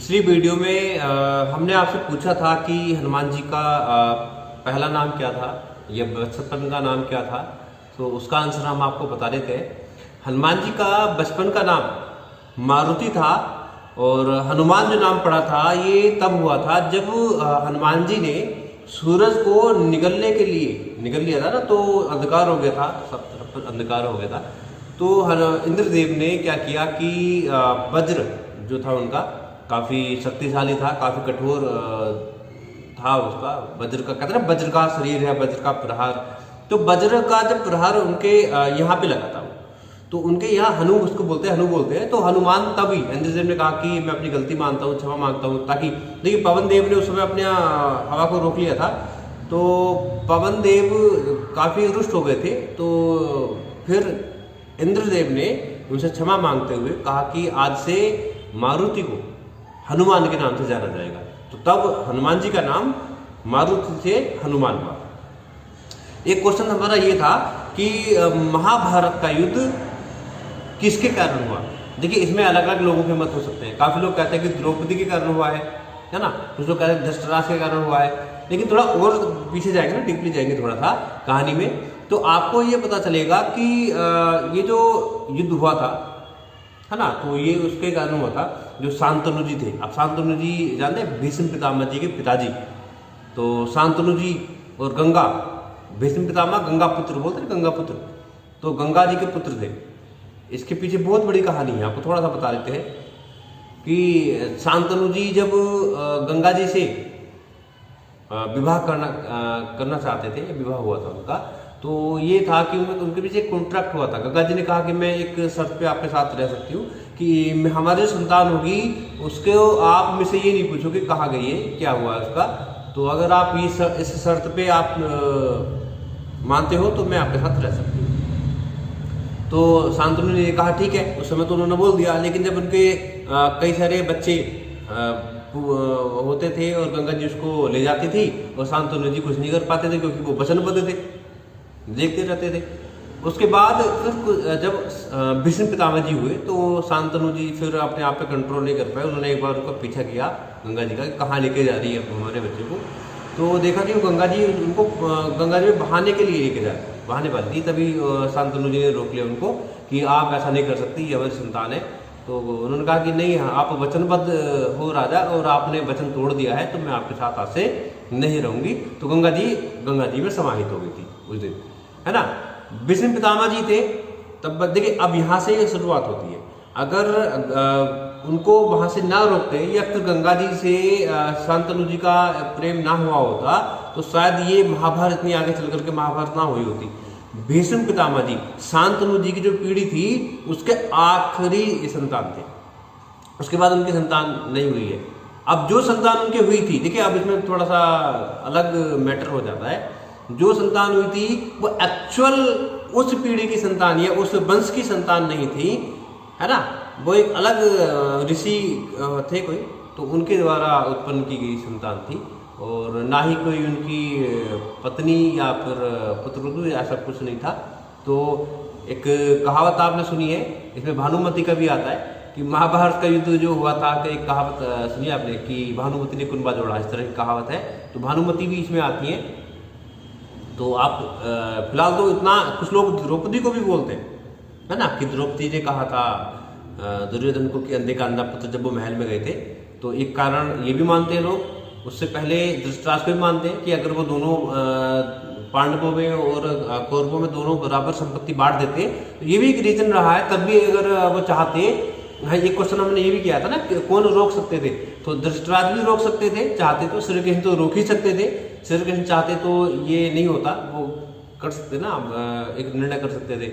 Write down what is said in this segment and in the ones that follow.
पिछली वीडियो में हमने आपसे पूछा था कि हनुमान जी का पहला नाम क्या था या बचपन का नाम क्या था। तो उसका आंसर हम आपको बता देते हैं। हनुमान जी का बचपन का नाम मारुति था और हनुमान जो नाम पड़ा था ये तब हुआ था जब हनुमान जी ने सूरज को निगलने के लिए निगल लिया था ना, तो अंधकार हो गया था, सब तरफ अंधकार हो गया था। तो इंद्रदेव ने क्या किया कि वज्र जो था उनका काफ़ी शक्तिशाली था, काफ़ी कठोर था उसका वज्र का, कहते हैं वज्र का शरीर है, वज्र का प्रहार। तो वज्र का जब प्रहार उनके यहाँ पे लगा था, तो उनके यहाँ हनु उसको बोलते हैं, हनु बोलते हैं। तो हनुमान तभी इंद्रदेव ने कहा कि मैं अपनी गलती मानता हूँ, क्षमा मांगता हूँ, ताकि देखिए पवन देव ने उस समय अपने हवा को रोक लिया था। तो पवन देव काफ़ी रुष्ट हो गए थे। तो फिर इंद्रदेव ने उनसे क्षमा मांगते हुए कहा कि आज से मारुति को हनुमान के नाम से जाना जाएगा। तो तब हनुमान जी का नाम मारुति से हनुमान हुआ। एक क्वेश्चन हमारा ये था कि महाभारत का युद्ध किसके कारण हुआ। देखिए इसमें अलग अलग लोगों के मत हो सकते हैं। काफी लोग कहते हैं कि द्रौपदी के कारण हुआ है ना, कुछ लोग कहते हैं धृतराष्ट्र के कारण हुआ है। लेकिन थोड़ा और पीछे जाएंगे ना, डीपली जाएंगे थोड़ा सा कहानी में, तो आपको ये पता चलेगा कि ये जो युद्ध हुआ था है ना, तो ये उसके कारण हुआ था जो शांतनु जी थे। अब शांतनु जी जानते हैं भीष्म पितामह जी के पिताजी। तो शांतनु जी और गंगा, भीष्म पितामह गंगा पुत्र बोलते हैं, गंगा पुत्र, तो गंगा जी के पुत्र थे। इसके पीछे बहुत बड़ी कहानी है, आपको थोड़ा सा बता देते हैं कि शांतनु जी जब गंगा जी से विवाह करना चाहते थे, विवाह हुआ था उनका, तो ये था कि उनके पीछे एक कॉन्ट्रैक्ट हुआ था। गंगा जी ने कहा कि मैं एक शर्त पे आपके साथ रह सकती हूँ कि हमारी जो संतान होगी उसको आप मुझसे ये नहीं पूछो कि कहाँ गई है, क्या हुआ है उसका। तो अगर आप इस शर्त पे आप मानते हो तो मैं आपके साथ रह सकती हूँ। तो शांतनु ने कहा ठीक है, उस समय तो उन्होंने बोल दिया। लेकिन जब उनके कई सारे बच्चे होते थे और गंगा जी उसको ले जाती थी और शांतनु जी कुछ नहीं कर पाते थे क्योंकि वो वचनबद्ध थे, देखते रहते थे। उसके बाद फिर जब भीष्म पितामह जी हुए तो शांतनु जी फिर अपने आप पे कंट्रोल नहीं कर पाए। उन्होंने एक बार उनका पीछा किया गंगा जी का, कहाँ लेके जा रही है हमारे बच्चे को। तो देखा कि वो गंगा जी उनको गंगा जी में बहाने के लिए लेके जा रहे, बहाने बांधी। तभी शांतनु जी ने रोक लिया उनको कि आप ऐसा नहीं कर सकती, ये हमारी संतान है। तो उन्होंने कहा कि नहीं, आप वचनबद्ध हो राजा और आपने वचन तोड़ दिया है, तो मैं आपके साथ आज से नहीं रहूंगी। तो गंगा जी में समाहित हो गई थी उस दिन, है ना। भीष्म पितामह जी थे तब। देखिए अब यहाँ से ये शुरुआत होती है। अगर उनको वहां से ना रोकते या फिर गंगा जी से शांतनु जी का प्रेम ना हुआ होता तो शायद ये महाभारत इतनी आगे चल करके महाभारत ना हुई होती। भीष्म पितामह जी शांतनु जी की जो पीढ़ी थी उसके आखिरी संतान थे, उसके बाद उनकी संतान नहीं हुई है। अब जो संतान उनके हुई थी, देखिए अब इसमें थोड़ा सा अलग मैटर हो जाता है। जो संतान हुई थी वो एक्चुअल उस पीढ़ी की संतान या उस वंश की संतान नहीं थी, है ना। वो एक अलग ऋषि थे कोई, तो उनके द्वारा उत्पन्न की गई संतान थी और ना ही कोई उनकी पत्नी या फिर पुत्रवधू, ऐसा कुछ नहीं था। तो एक कहावत आपने सुनी है, इसमें भानुमति का भी आता है कि महाभारत का युद्ध जो हुआ था, कि एक कहावत सुनी आपने कि भानुमति ने कुंभा जोड़ा, इस तरह की कहावत है। तो भानुमति भी इसमें आती है। तो आप फिलहाल तो इतना, कुछ लोग द्रौपदी को भी बोलते हैं, है ना, कि द्रौपदी ने कहा था दुर्योधन को कि अंधे का अंधा पुत्र, जब वो महल में गए थे। तो एक कारण ये भी मानते हैं लोग, उससे पहले धृतराष्ट्र भी मानते हैं कि अगर वो दोनों पांडवों में और कौरवों में दोनों बराबर संपत्ति बांट देते तो ये भी एक रीजन रहा है। तब भी अगर वो चाहते, हाँ ये क्वेश्चन हमने ये भी किया था ना कि कौन रोक सकते थे, तो धृतराष्ट्र भी रोक सकते थे चाहते, तो श्री कृष्ण तो रोक ही सकते थे। श्री कृष्ण चाहते तो ये नहीं होता, वो कर सकते ना, एक निर्णय कर सकते थे।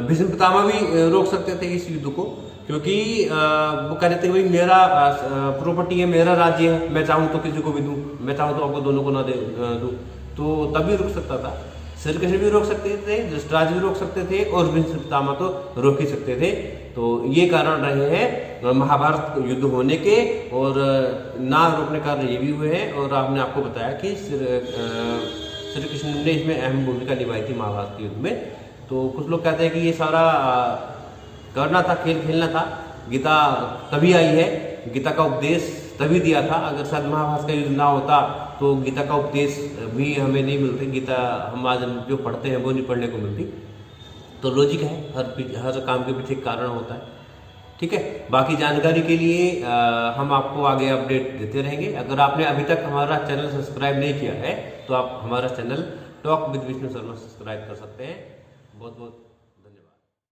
भीष्म पितामह भी रोक सकते थे इस युद्ध को, क्योंकि वो कह रहे थे भाई मेरा प्रॉपर्टी है, मेरा राज्य है, मैं चाहूँ तो किसी को भी दूँ, मैं चाहूँ तो आपको दोनों को ना दे दूँ, तो तभी रुक सकता था। श्री कृष्ण भी रोक सकते थे, धृतराष्ट्र भी रोक सकते थे और भीष्म पितामह तो रोक ही सकते थे। तो ये कारण रहे हैं महाभारत युद्ध होने के, और ना रोकने कारण ये भी हुए हैं। और आपने आपको बताया कि श्री कृष्ण ने इसमें अहम भूमिका निभाई थी महाभारत के युद्ध में। तो कुछ लोग कहते हैं कि ये सारा करना था, खेल खेलना था। गीता तभी आई है गीता का उपदेश तभी दिया था, अगर शायद महाभारत का युद्ध ना होता तो गीता का उपदेश भी हमें नहीं मिलते, गीता हम आज जो पढ़ते हैं वो नहीं पढ़ने को मिलती। तो लॉजिक है, हर काम के पीछे कारण होता है। ठीक है, बाकी जानकारी के लिए हम आपको आगे अपडेट देते रहेंगे। अगर आपने अभी तक हमारा चैनल सब्सक्राइब नहीं किया है तो आप हमारा channel talk with Vishnu Sharma subscribe कर सकते हैं। बहुत बहुत